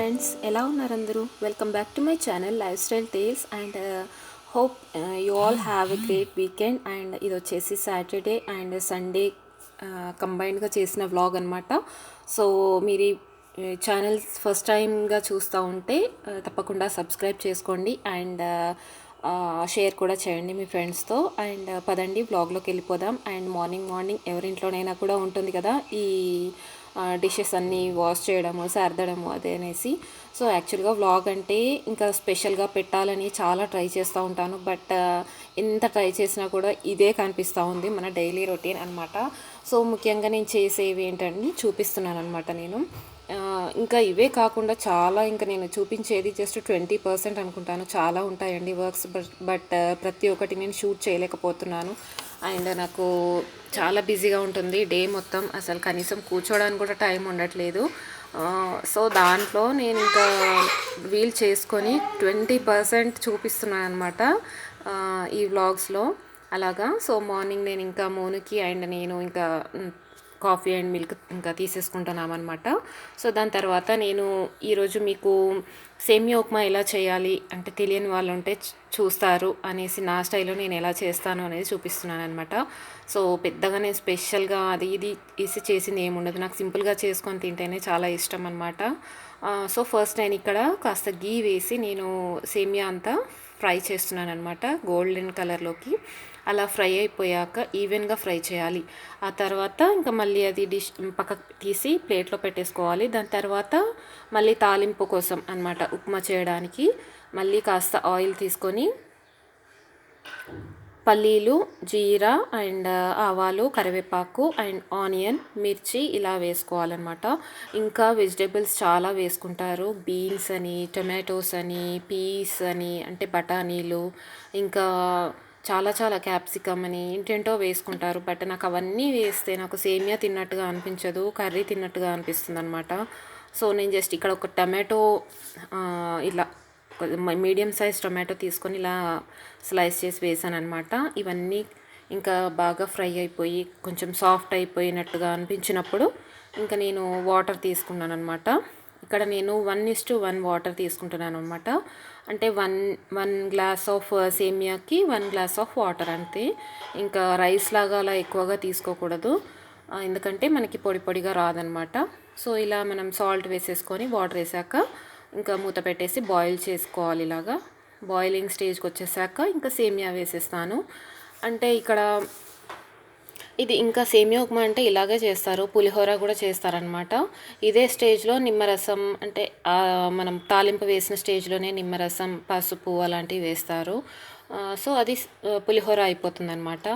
Friends, ఎలా ఉన్నారు అందరూ? Welcome back to my channel lifestyle tales and hope you all have a great weekend. And ఇది వచ్చేసి Saturday and Sunday కంబైన్డ్గా చేసిన vlog అనమాట. So మీరు ఛానల్ ఫస్ట్ టైంగా చూస్తూ ఉంటే తప్పకుండా సబ్స్క్రైబ్ చేసుకోండి అండ్ షేర్ కూడా చేయండి మీ ఫ్రెండ్స్తో. అండ్ పదండి వ్లాగ్లోకి వెళ్ళిపోదాం. అండ్ మార్నింగ్ ఎవరింట్లోనైనా కూడా ఉంటుంది కదా ఈ డిషెస్ అన్నీ వాష్ చేయడము, సర్దడము అదే అనేసి. సో యాక్చువల్గా వ్లాగ్ అంటే ఇంకా స్పెషల్గా పెట్టాలని చాలా ట్రై చేస్తూ ఉంటాను. బట్ ఎంత ట్రై చేసినా కూడా ఇదే కనిపిస్తూ ఉంది మన డైలీ రొటీన్ అనమాట. సో ముఖ్యంగా నేను చేసేవి ఏంటంటే చూపిస్తున్నాను అనమాట నేను. ఇంకా ఇవే కాకుండా చాలా ఇంకా నేను చూపించేది జస్ట్ 20% అనుకుంటాను. చాలా ఉంటాయండి వర్క్స్, బట్ ప్రతి ఒక్కటి నేను షూట్ చేయలేకపోతున్నాను. అండ్ నాకు చాలా బిజీగా ఉంటుంది డే మొత్తం, అసలు కనీసం కూర్చోడానికి కూడా టైం ఉండట్లేదు. సో దాంట్లో నేను ఇంకా వీల్ చేసుకొని 20% చూపిస్తున్నాను అనమాట ఈ వ్లాగ్స్లో అలాగా. సో మార్నింగ్ నేను ఇంకా మోనుకి అండ్ నేను ఇంకా కాఫీ అండ్ మిల్క్ ఇంకా తీసేసుకుంటున్నామన్నమాట. సో దాని తర్వాత నేను ఈరోజు మీకు సేమియా ఉప్మా ఎలా చేయాలి అంటే తెలియని వాళ్ళు ఉంటే చూస్తారు అనేసి నా స్టైల్లో నేను ఎలా చేస్తాను అనేది చూపిస్తున్నాను అనమాట. సో పెద్దగా నేను స్పెషల్గా అది ఇది వేసి చేసింది ఏముండదు, నాకు సింపుల్గా చేసుకొని తింటేనే చాలా ఇష్టం అనమాట. సో ఫస్ట్ నేను ఇక్కడ కాస్త గీ వేసి నేను సేమియా అంతా ఫ్రై చేస్తున్నాను అనమాట గోల్డెన్ కలర్లోకి. అలా ఫ్రై అయిపోయాక ఈవెన్గా ఫ్రై చేయాలి. ఆ తర్వాత ఇంకా మళ్ళీ అది డిష్ పక్కకు తీసి ప్లేట్లో పెట్టేసుకోవాలి. దాని తర్వాత మళ్ళీ తాలింపు కోసం అనమాట ఉప్మా చేయడానికి మళ్ళీ కాస్త ఆయిల్ తీసుకొని పల్లీలు, జీరా అండ్ ఆవాలు, కరివేపాకు అండ్ ఆనియన్, మిర్చి ఇలా వేసుకోవాలన్నమాట. ఇంకా వెజిటేబుల్స్ చాలా వేసుకుంటారు, బీన్స్ అని, టొమాటోస్ అని, పీస్ అని అంటే బఠానీలు, ఇంకా చాలా క్యాప్సికమ్ అని ఇంటేంటో వేసుకుంటారు. బట్ నాకు అవన్నీ వేస్తే నాకు సేమియా తిన్నట్టుగా అనిపించదు, కర్రీ తిన్నట్టుగా అనిపిస్తుంది అనమాట. సో నేను జస్ట్ ఇక్కడ ఒక టమాటో ఇలా మీడియం సైజ్ టొమాటో తీసుకొని ఇలా స్లైస్ చేసి వేసాను అనమాట. ఇవన్నీ ఇంకా బాగా ఫ్రై అయిపోయి కొంచెం సాఫ్ట్ అయిపోయినట్టుగా అనిపించినప్పుడు ఇంకా నేను వాటర్ తీసుకున్నాను అనమాట. ఇక్కడ నేను 1:1 వాటర్ తీసుకుంటున్నాను అనమాట. అంటే వన్ గ్లాస్ ఆఫ్ సేమియాకి 1 గ్లాస్ ఆఫ్ వాటర్ అంతే. ఇంకా రైస్ లాగా అలా ఎక్కువగా తీసుకోకూడదు, ఎందుకంటే మనకి పొడి పొడిగా రాదనమాట. సో ఇలా మనం సాల్ట్ వేసేసుకొని వాటర్ వేసాక ఇంకా మూత పెట్టేసి బాయిల్ చేసుకోవాలి. ఇలాగా బాయిలింగ్ స్టేజ్కి వచ్చేసాక ఇంకా సేమియా వేసేస్తాను. అంటే ఇక్కడ ఇది ఇంకా సేమియా ఉప్మా అంటే ఇలాగే చేస్తారు, పులిహోర కూడా చేస్తారనమాట. ఇదే స్టేజ్లో నిమ్మరసం అంటే మనం తాలింపు వేసిన స్టేజ్లోనే నిమ్మరసం, పసుపు అలాంటివి వేస్తారు. సో అది పులిహోర అయిపోతుందన్నమాట.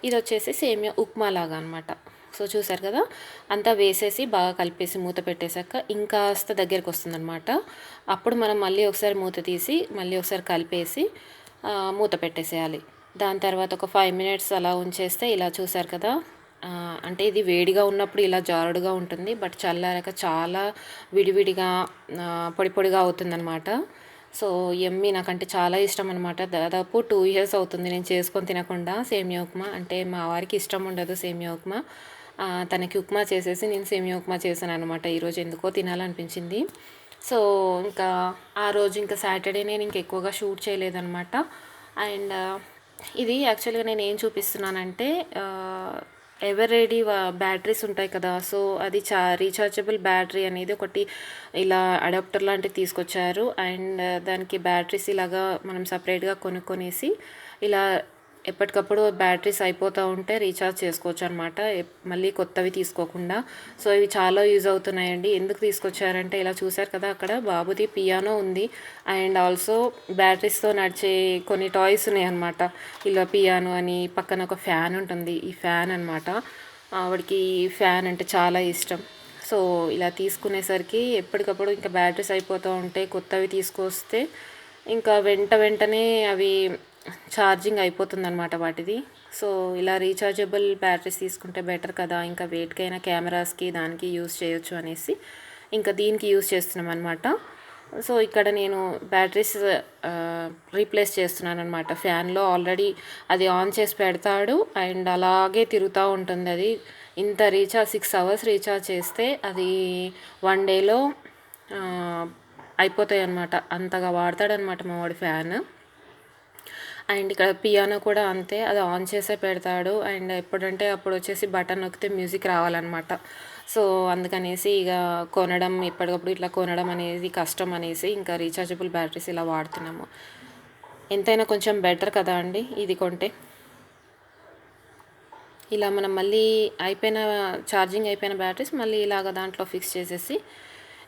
ఇది వచ్చేసి సేమియా ఉప్మా లాగా అనమాట. సో చూసారు కదా, అంతా వేసేసి బాగా కలిపేసి మూత పెట్టేశాక ఇంకాస్త దగ్గరికి వస్తుందన్నమాట. అప్పుడు మనం మళ్ళీ ఒకసారి మూత తీసి మళ్ళీ ఒకసారి కలిపేసి మూత పెట్టేసేయాలి. దాని తర్వాత ఒక 5 మినిట్స్ అలా ఉంచేస్తే ఇలా చూసారు కదా, అంటే ఇది వేడిగా ఉన్నప్పుడు ఇలా జారుడుగా ఉంటుంది, బట్ చల్లారాక చాలా విడివిడిగా పొడి పొడిగా అవుతుందన్నమాట. సో ఎమ్మి నాకంటే చాలా ఇష్టం అనమాట. దాదాపు 2 ఇయర్స్ అవుతుంది నేను చేసుకొని తినకుండా సేమియా ఉప్మా. అంటే మా వారికి ఇష్టం ఉండదు సేమియా ఉప్మా, తనకి ఉప్మా చేసేసి నేను సేమియా ఉప్మా చేశాను అనమాట. ఈరోజు ఎందుకో తినాలనిపించింది. సో ఇంకా ఆ రోజు ఇంకా సాటర్డే నేను ఇంక ఎక్కువగా షూట్ చేయలేదన్నమాట. అండ్ ఇది యాక్చువల్గా నేను ఏం చూపిస్తున్నానంటే ఎవర్ రెడీ బ్యాటరీస్ ఉంటాయి కదా, సో అది రీఛార్జబుల్ బ్యాటరీ అనేది ఒకటి ఇలా అడాప్టర్ లాంటివి తీసుకొచ్చారు. అండ్ దానికి బ్యాటరీస్ ఇలాగా మనం సపరేట్గా కొనుక్కొనేసి ఇలా ఎప్పటికప్పుడు బ్యాటరీస్ అయిపోతూ ఉంటే రీఛార్జ్ చేసుకోవచ్చు అనమాట, మళ్ళీ కొత్తవి తీసుకోకుండా. సో ఇవి చాలా యూజ్ అవుతున్నాయండి. ఎందుకు తీసుకొచ్చారంటే ఇలా చూసారు కదా, అక్కడ బాబుది పియానో ఉంది అండ్ ఆల్సో బ్యాటరీస్తో నడిచే కొన్ని టాయ్స్ ఉన్నాయి అనమాట. ఇలా పియానో అని, పక్కన ఒక ఫ్యాన్ ఉంటుంది, ఈ ఫ్యాన్ అనమాట. వాడికి ఫ్యాన్ అంటే చాలా ఇష్టం. సో ఇలా తీసుకునేసరికి ఎప్పటికప్పుడు ఇంకా బ్యాటరీస్ అయిపోతూ ఉంటే కొత్తవి తీసుకొస్తే ఇంకా వెంటనే అవి ఛార్జింగ్ అయిపోతుందన్నమాట వాటిది. సో ఇలా రీఛార్జబుల్ బ్యాటరీస్ తీసుకుంటే బెటర్ కదా, ఇంకా వెయిట్కైనా కెమెరాస్కి దానికి యూస్ చేయొచ్చు అనేసి ఇంకా దీనికి యూస్ చేస్తున్నాం అనమాట. సో ఇక్కడ నేను బ్యాటరీస్ రీప్లేస్ చేస్తున్నాను అనమాట. ఫ్యాన్లో ఆల్రెడీ అది ఆన్ చేసి పెడతాడు అండ్ అలాగే తిరుగుతూ ఉంటుంది అది. ఇంత రీఛార్జ్ 6 అవర్స్ రీఛార్జ్ చేస్తే అది 1 డేలో అయిపోతాయి అన్నమాట. అంతగా వాడతాడనమాట మా వాడి ఫ్యాన్. అండ్ ఇక్కడ పియానో కూడా అంతే, అది ఆన్ చేసే పెడతాడు. అండ్ ఎప్పుడంటే అప్పుడు వచ్చేసి బటన్ నొక్కితే మ్యూజిక్ రావాలన్నమాట. సో అందుకనేసి ఇక కొనడం, ఎప్పటికప్పుడు ఇట్లా కొనడం అనేది కష్టం అనేసి ఇంకా రీఛార్జబుల్ బ్యాటరీస్ ఇలా వాడుతున్నాము. ఎంతైనా కొంచెం బెటర్ కదా అండి ఇది కొంటే. ఇలా మనం మళ్ళీ ఛార్జింగ్ అయిపోయిన బ్యాటరీస్ మళ్ళీ ఇలాగ దాంట్లో ఫిక్స్ చేసేసి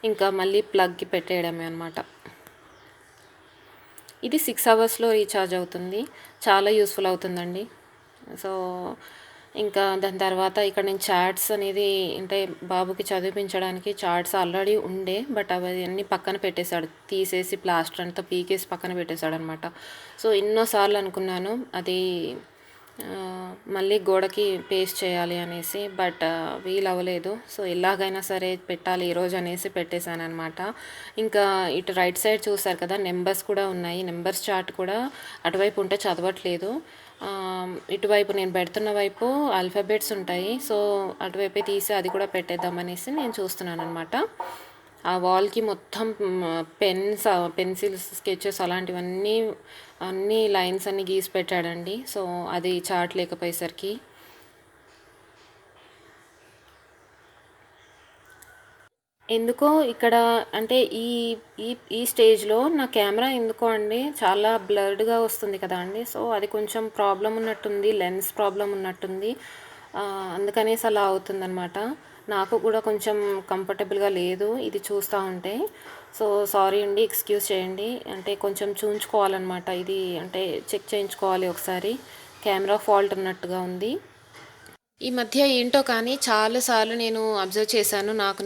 ఇంకా మళ్ళీ ప్లగ్కి పెట్టేయడమే అనమాట. ఇది 6 అవర్స్లో రీఛార్జ్ అవుతుంది. చాలా యూస్ఫుల్ అవుతుందండి. సో ఇంకా దాని తర్వాత ఇక్కడ నేను చాట్స్ అనేది అంటే బాబుకి చదివించడానికి చాట్స్ ఆల్రెడీ ఉండే, బట్ అవి అన్నీ పక్కన పెట్టేశాడు. తీసేసి ప్లాస్టర్ అంతా పీకేసి పక్కన పెట్టేశాడు అనమాట. సో ఎన్నోసార్లు అనుకున్నాను అది మళ్ళీ గోడకి పేస్ట్ చేయాలి అనేసి, బట్ వీలవ్వలేదు. సో ఎలాగైనా సరే పెట్టాలి ఈరోజు అనేసి పెట్టేశాను అనమాట. ఇంకా ఇటు రైట్ సైడ్ చూసారు కదా, నెంబర్స్ కూడా ఉన్నాయి. నెంబర్స్ చార్ట్ కూడా అటువైపు ఉంటే చదవట్లేదు. ఇటువైపు నేను పెడుతున్న వైపు ఆల్ఫాబెట్స్ ఉంటాయి. సో అటువైపే తీసి అది కూడా పెట్టేద్దామనేసి నేను చూస్తున్నాను అనమాట. ఆ వాల్కి మొత్తం పెన్సిల్స్, స్కెచెస్ అలాంటివన్నీ అన్ని లైన్స్ అన్నీ గీసి పెట్టాడండి. సో అది చార్ట్ లేకపోయేసరికి ఎందుకో ఇక్కడ అంటే ఈ ఈ ఈ స్టేజ్లో నా కెమెరా ఎందుకో అండి చాలా బ్లర్డ్గా వస్తుంది కదా అండి. సో అది కొంచెం ప్రాబ్లం ఉన్నట్టుంది, లెన్స్ ప్రాబ్లం ఉన్నట్టుంది. అందుకనేసి అలా అవుతుందన్నమాట. నాకు కూడా కొంచెం కంఫర్టబుల్గా లేదు ఇది చూస్తూ ఉంటే. సో సారీ అండి, ఎక్స్క్యూజ్ చేయండి. అంటే కొంచెం చూయించుకోవాలన్నమాట, ఇది అంటే చెక్ చేయించుకోవాలి ఒకసారి. కెమెరా ఫాల్ట్ ఉన్నట్టుగా ఉంది. ఈ మధ్య ఏంటో కానీ చాలాసార్లు నేను అబ్జర్వ్ చేశాను, నాకు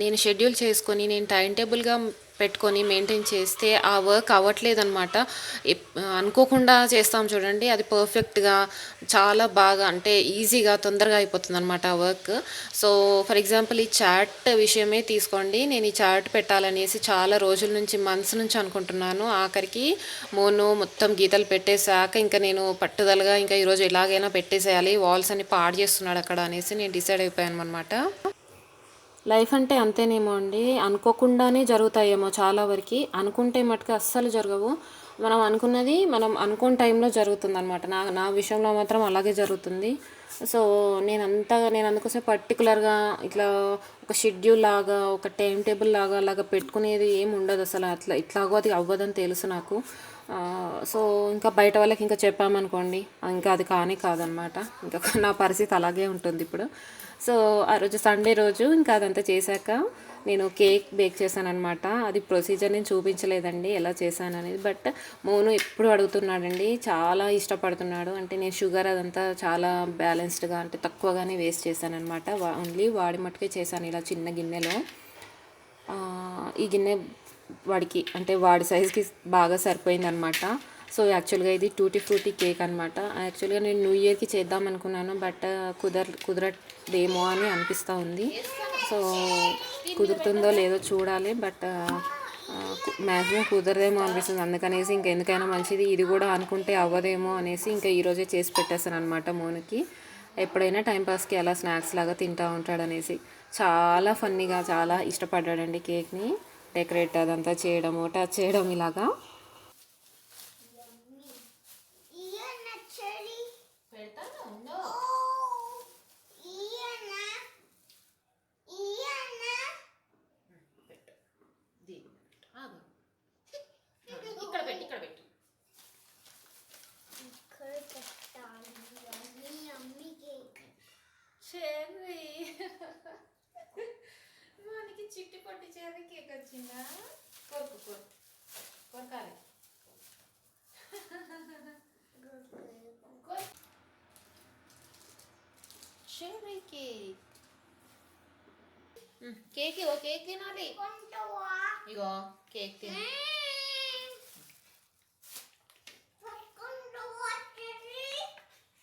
నేను షెడ్యూల్ చేసుకొని నేను టైం టేబుల్గా పెట్టుకొని మెయింటైన్ చేస్తే ఆ వర్క్ అవ్వట్లేదన్నమాట. అనుకోకుండా చేస్తాం చూడండి, అది పర్ఫెక్ట్గా చాలా బాగా అంటే ఈజీగా తొందరగా అయిపోతుంది అనమాట ఆ వర్క్. సో ఫర్ ఎగ్జాంపుల్ ఈ చాట్ విషయమే తీసుకోండి. నేను ఈ చాట్ పెట్టాలనేసి చాలా రోజుల నుంచి, మంత్స్ నుంచి అనుకుంటున్నాను. ఆఖరికి మొత్తం గీతలు పెట్టేశాక ఇంకా నేను పట్టుదలగా ఇంకా ఈరోజు ఎలాగైనా పెట్టేసేయాలి, వాల్స్ అన్ని పాడు చేస్తున్నాడు అక్కడ అనేసి నేను డిసైడ్ అయిపోయాను అనమాట. లైఫ్ అంటే అంతేనేమో అండి, అనుకోకుండానే జరుగుతాయేమో చాలా వరకు. అనుకుంటే మటుకు అస్సలు జరగవు. మనం అనుకున్నది మనం అనుకోని టైంలో జరుగుతుంది అనమాట. నా విషయంలో మాత్రం అలాగే జరుగుతుంది. సో నేను అందుకోసం పర్టికులర్గా ఇట్లా ఒక షెడ్యూల్ లాగా, ఒక టైం టేబుల్ లాగా అలాగా పెట్టుకునేది ఏమి ఉండదు అసలు. ఇట్లాగో అది అవ్వదని తెలుసు నాకు. సో ఇంకా బయట వాళ్ళకి ఇంకా చెప్పామనుకోండి, ఇంకా అది కాదనమాట. ఇంకా నా పరిస్థితి అలాగే ఉంటుంది ఇప్పుడు. సో ఆ రోజు సండే రోజు ఇంకా అదంతా చేశాక నేను కేక్ బేక్ చేశాను అనమాట. అది ప్రొసీజర్ నేను చూపించలేదండి ఎలా చేశాను అనేది, బట్ మోను ఎప్పుడు అడుగుతున్నాడండి, చాలా ఇష్టపడుతున్నాడు. అంటే నేను షుగర్ అదంతా చాలా బ్యాలెన్స్డ్గా అంటే తక్కువగానే వేస్ట్ చేశాను అనమాట. ఓన్లీ వాడి మట్టుకే చేశాను ఇలా చిన్న గిన్నెలో. ఈ గిన్నె వాడికి అంటే వాడి సైజ్కి బాగా సరిపోయింది అనమాట. సో యాక్చువల్గా ఇది టూటీ కేక్ అనమాట. యాక్చువల్గా నేను న్యూ ఇయర్కి చేద్దాం అనుకున్నాను, బట్ కుదరదేమో అని అనిపిస్తూ ఉంది. సో కుదురుతుందో లేదో చూడాలి, బట్ మ్యాక్సిమం కుదరదేమో అనిపిస్తుంది. అందుకనేసి ఇంకెందుకైనా మంచిది ఇది కూడా అనుకుంటే అవ్వదేమో అనేసి ఇంకా ఈరోజే చేసి పెట్టేస్తాను అనమాట మోనికి. ఎప్పుడైనా టైంపాస్కి అలా స్నాక్స్ లాగా తింటూ ఉంటాడనేసి. చాలా ఫన్నీగా చాలా ఇష్టపడ్డాడండి కేక్ని డెకరేట్ అదంతా చేయడము, టచ్ చేయడం ఇలాగా. చెర్రీ మనకి చిట్టి పొట్టి చెర్రీ కేక్ వచ్చిందా? కొరకాలి. Cherry cake. కేక్ ఇగో, కేక్ తినాలి. ఇగో కేక్ తిన.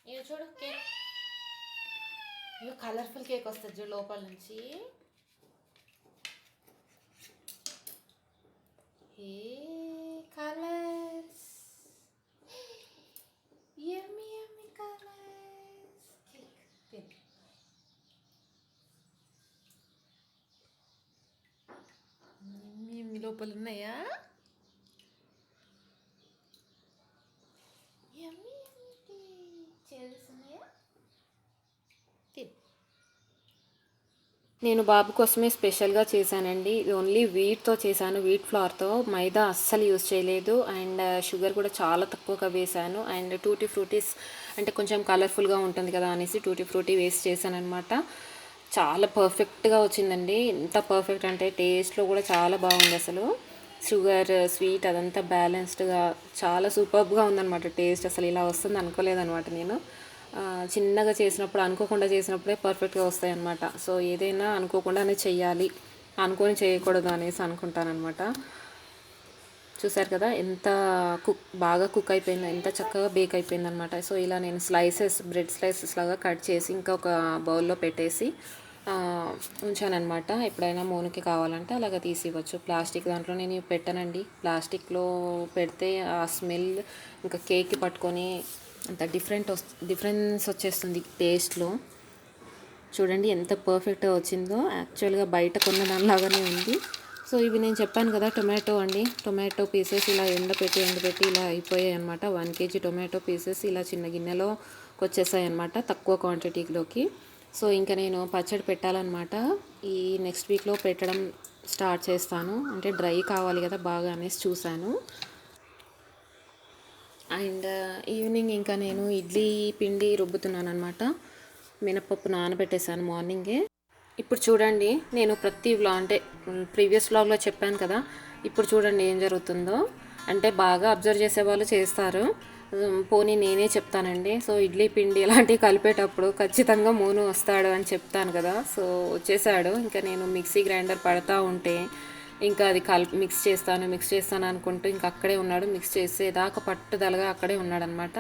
ఇగో చూడు కేక్, ఇగో కలర్ఫుల్ కేక్ వస్తుంది చూడు లోపల నుంచి. కలర్స్, యమ్మీ యమ్మీ కలర్స్. కేక్ తిను. లోపల ఉన్నాయా? యమ్మీ యమ్మీ చేస్తున్నాయా? నేను బాబు కోసమే స్పెషల్గా చేశానండి. ఇది ఓన్లీ వీట్తో చేశాను, వీట్ ఫ్లవర్తో. మైదా అస్సలు యూజ్ చేయలేదు. అండ్ షుగర్ కూడా చాలా తక్కువగా వేశాను. అండ్ టూటీ ఫ్రూటీస్ అంటే కొంచెం కలర్ఫుల్గా ఉంటుంది కదా అనేసి టూటీ ఫ్రూటీ వేస్ట్ చేశాను అనమాట. చాలా పర్ఫెక్ట్గా వచ్చిందండి. ఎంత పర్ఫెక్ట్ అంటే టేస్ట్లో కూడా చాలా బాగుంది అసలు. షుగర్ స్వీట్ అదంతా బ్యాలెన్స్డ్గా చాలా సూపర్గా ఉందన్నమాట. టేస్ట్ అసలు ఇలా వస్తుంది అనుకోలేదన్నమాట నేను. చిన్నగా చేసినప్పుడు అనుకోకుండా చేసినప్పుడే పర్ఫెక్ట్గా వస్తాయి అన్నమాట. సో ఏదైనా అనుకోకుండానే చెయ్యాలి, అనుకొని చేయకూడదు అనేసి అనుకుంటానమాట. చూసారు కదా ఎంత బాగా కుక్ అయిపోయిందో, ఎంత చక్కగా బేక్ అయిపోయింది అనమాట. సో ఇలా నేను బ్రెడ్ స్లైసెస్ లాగా కట్ చేసి ఇంకా ఒక బౌల్లో పెట్టేసి ఉంచానమాట. ఎప్పుడైనా మోనుకి కావాలంటే అలాగ తీసి ఇవ్వచ్చు. ప్లాస్టిక్ దాంట్లో నేను పెట్టానండి. ప్లాస్టిక్లో పెడితే ఆ స్మెల్ ఇంకా కేక్కి పట్టుకొని అంత డిఫరెన్స్ వచ్చేస్తుంది టేస్ట్లో. చూడండి ఎంత పర్ఫెక్ట్గా వచ్చిందో. యాక్చువల్గా బయట కొన్న దానిలాగానే ఉంది. సో ఇవి నేను చెప్పాను కదా టొమాటో అండి. టొమాటో పీసెస్ ఇలా ఎండపెట్టి ఇలా అయిపోయాయి అనమాట. 1 kg టొమాటో పీసెస్ ఇలా చిన్న గిన్నెలోకి వచ్చేసాయి అనమాట, తక్కువ క్వాంటిటీలోకి. సో ఇంకా నేను పచ్చడి పెట్టాలన్నమాట. ఈ నెక్స్ట్ వీక్లో పెట్టడం స్టార్ట్ చేస్తాను. అంటే డ్రై కావాలి కదా బాగా అనేసి చూశాను. అండ్ ఈవినింగ్ ఇంకా నేను ఇడ్లీ పిండి రుబ్బుతున్నాను అనమాట. మినపప్పు నానబెట్టేశాను మార్నింగే. ఇప్పుడు చూడండి నేను ప్రతి వ్లాగ్ అంటే ప్రీవియస్ వ్లాగ్లో చెప్పాను కదా, ఇప్పుడు చూడండి ఏం జరుగుతుందో. అంటే బాగా అబ్జర్వ్ చేసే వాళ్ళు చేస్తారు, పోనీ నేనే చెప్తానండి. సో ఇడ్లీ పిండి ఇలాంటివి కలిపేటప్పుడు ఖచ్చితంగా మోను వస్తాడు అని చెప్తాను కదా. సో వచ్చేసాడు. ఇంకా నేను మిక్సీ గ్రైండర్ పడతా ఉంటే ఇంకా అది మిక్స్ చేస్తాను అనుకుంటూ ఇంకా అక్కడే ఉన్నాడు. మిక్స్ చేసేదాకా పట్టుదలగా అక్కడే ఉన్నాడనమాట.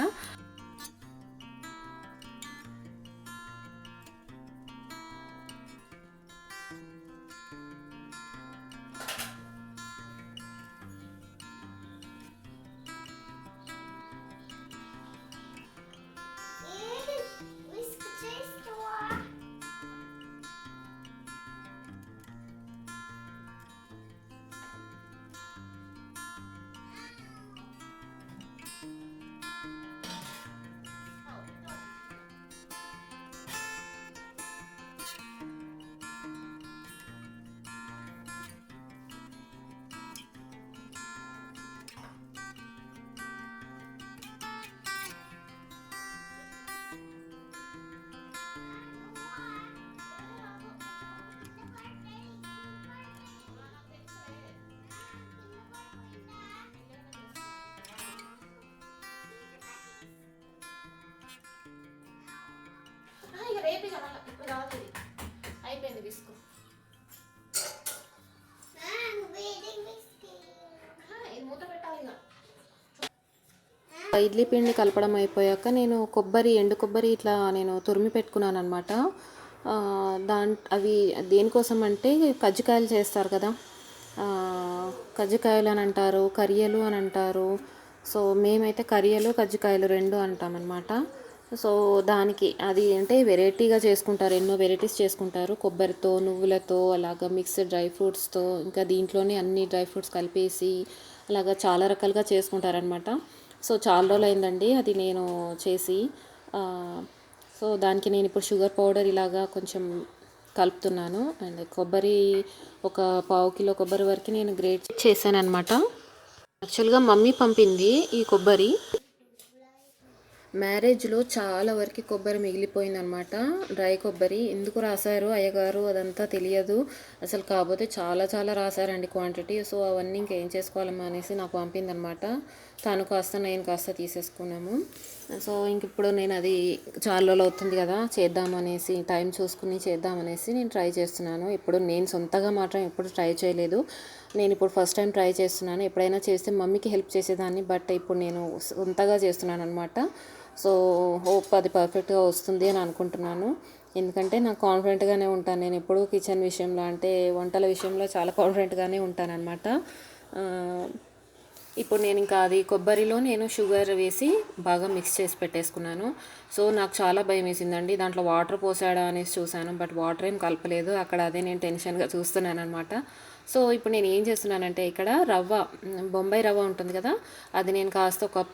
రేపే కావాలి, ఇప్పుడు కావాలి. అయిపోయింది బిస్కు. మూత పెట్టాలి. ఇడ్లీ పిండి కలపడం అయిపోయాక నేను ఎండు కొబ్బరి ఇట్లా నేను తురిమి పెట్టుకున్నాను అనమాట. అవి దేనికోసం అంటే కజ్జికాయలు చేస్తారు కదా, కజ్జికాయలు అని అంటారు, కరియలు అని అంటారు. సో మేమైతే కరియలు కజ్జికాయలు రెండు అంటామన్నమాట. సో దానికి అది అంటే వెరైటీగా చేసుకుంటారు, ఎన్నో వెరైటీస్ చేసుకుంటారు. కొబ్బరితో, నువ్వులతో, అలాగా మిక్స్డ్ డ్రై ఫ్రూట్స్తో, ఇంకా దీంట్లోనే అన్ని డ్రై ఫ్రూట్స్ కలిపేసి అలాగా చాలా రకాలుగా చేసుకుంటారనమాట. సో చాలా రోజులు అయిందండి అది నేను చేసి. సో దానికి నేను ఇప్పుడు షుగర్ పౌడర్ ఇలాగా కొంచెం కలుపుతున్నాను. అండ్ కొబ్బరి ఒక 1/2 కిలో కొబ్బరి వరకు నేను గ్రేట్ చేశాను అనమాట. యాక్చువల్గా మమ్మీ పంపింది ఈ కొబ్బరి. మ్యారేజ్లో చాలా వరకు కొబ్బరి మిగిలిపోయిందనమాట, డ్రై కొబ్బరి. ఎందుకు రాశారు అయ్యగారు అదంతా తెలియదు అసలు, కాకపోతే చాలా చాలా రాశారండి క్వాంటిటీ. సో అవన్నీ ఇంకేం చేసుకోవాలమ్మా అనేసి నాకు పంపిందనమాట. తను కాస్త నేను కాస్త తీసేసుకున్నాము. సో ఇంక ఇప్పుడు నేను అది చాలా రోజులు అవుతుంది కదా, చేద్దామనేసి టైం చూసుకుని చేద్దామనేసి నేను ట్రై చేస్తున్నాను. ఇప్పుడు నేను సొంతగా మాత్రం ఎప్పుడు ట్రై చేయలేదు. నేను ఇప్పుడు ఫస్ట్ టైం ట్రై చేస్తున్నాను. ఎప్పుడైనా చేస్తే మమ్మీకి హెల్ప్ చేసేదాన్ని, బట్ ఇప్పుడు నేను సొంతగా చేస్తున్నాను అనమాట. సో హోప్ అది పర్ఫెక్ట్గా వస్తుంది అని అనుకుంటున్నాను. ఎందుకంటే నాకు కాన్ఫిడెంట్గానే ఉంటాను నేను ఎప్పుడూ కిచెన్ విషయంలో, అంటే వంటల విషయంలో చాలా కాన్ఫిడెంట్గానే ఉంటానన్నమాట. ఇప్పుడు నేను ఇంకా అది కొబ్బరిలో నేను షుగర్ వేసి బాగా మిక్స్ చేసి పెట్టేసుకున్నాను. సో నాకు చాలా భయం వేసిందండి, దాంట్లో వాటర్ పోసాడా అనేసి చూశాను, బట్ వాటర్ ఏం కలపలేదు. అక్కడ అదే నేను టెన్షన్గా చూస్తున్నాను అనమాట. సో ఇప్పుడు నేను ఏం చేస్తున్నానంటే ఇక్కడ రవ్వ, బొంబాయి రవ్వ ఉంటుంది కదా, అది నేను కాస్త ఒక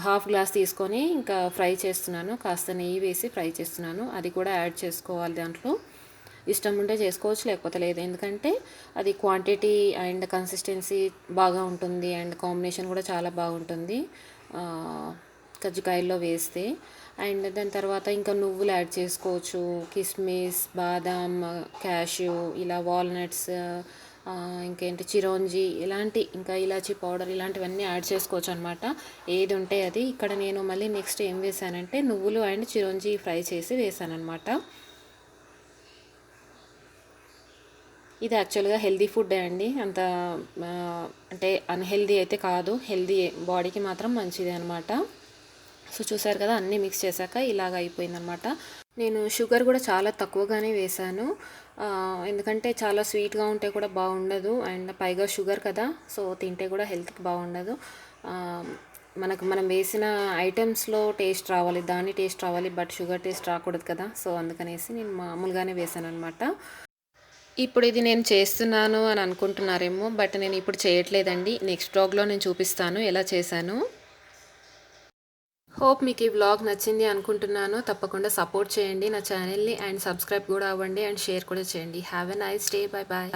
హాఫ్ గ్లాస్ తీసుకొని ఇంకా ఫ్రై చేస్తున్నాను. కాస్త నెయ్యి వేసి ఫ్రై చేస్తున్నాను. అది కూడా యాడ్ చేసుకోవాలి దాంట్లో. ఇష్టం ఉంటే చేసుకోవచ్చు, లేకపోతే లేదు. ఎందుకంటే అది క్వాంటిటీ అండ్ కన్సిస్టెన్సీ బాగా ఉంటుంది అండ్ కాంబినేషన్ కూడా చాలా బాగుంటుంది కజ్జికాయల్లో వేస్తే. అండ్ దాని తర్వాత ఇంకా నువ్వులు యాడ్ చేసుకోవచ్చు, కిస్మిస్, బాదాం, క్యాష్యూ, ఇలా వాల్నట్స్, ఇంకేంటి చిరోంజి, ఇలాంటి ఇంకా ఇలాచీ పౌడర్, ఇలాంటివన్నీ యాడ్ చేసుకోవచ్చు అనమాట. ఏది ఉంటే అది. ఇక్కడ నేను మళ్ళీ నెక్స్ట్ ఏం వేసానంటే నువ్వులు అండ్ చిరోంజి ఫ్రై చేసి వేసాను అనమాట. ఇది యాక్చువల్గా హెల్దీ ఫుడ్డే అండి, అంత అంటే అన్హెల్దీ అయితే కాదు, హెల్దీ, బాడీకి మాత్రం మంచిది అనమాట. సో చూసారు కదా, అన్నీ మిక్స్ చేశాక ఇలాగ అయిపోయిందనమాట. నేను షుగర్ కూడా చాలా తక్కువగానే వేశాను, ఎందుకంటే చాలా స్వీట్గా ఉంటే కూడా బాగుండదు, అండ్ పైగా షుగర్ కదా, సో తింటే కూడా హెల్త్కి బాగుండదు. మనం వేసిన ఐటమ్స్లో టేస్ట్ రావాలి, దాని టేస్ట్ రావాలి, బట్ షుగర్ టేస్ట్ రాకూడదు కదా, సో అందుకనేసి నేను మామూలుగానే వేసాను అనమాట. ఇప్పుడు ఇది నేను చేస్తున్నాను అని అనుకుంటున్నారేమో, బట్ నేను ఇప్పుడు చేయట్లేదండి. నెక్స్ట్ వ్లాగ్లో నేను చూపిస్తాను ఎలా చేశాను. హోప్ మీకు ఈ వ్లాగ్ నచ్చింది అనుకుంటున్నాను. తప్పకుండా సపోర్ట్ చేయండి నా ఛానల్ని, అండ్ సబ్స్క్రైబ్ కూడా అవ్వండి, అండ్ షేర్ కూడా చేయండి. Have a nice day. Bye bye.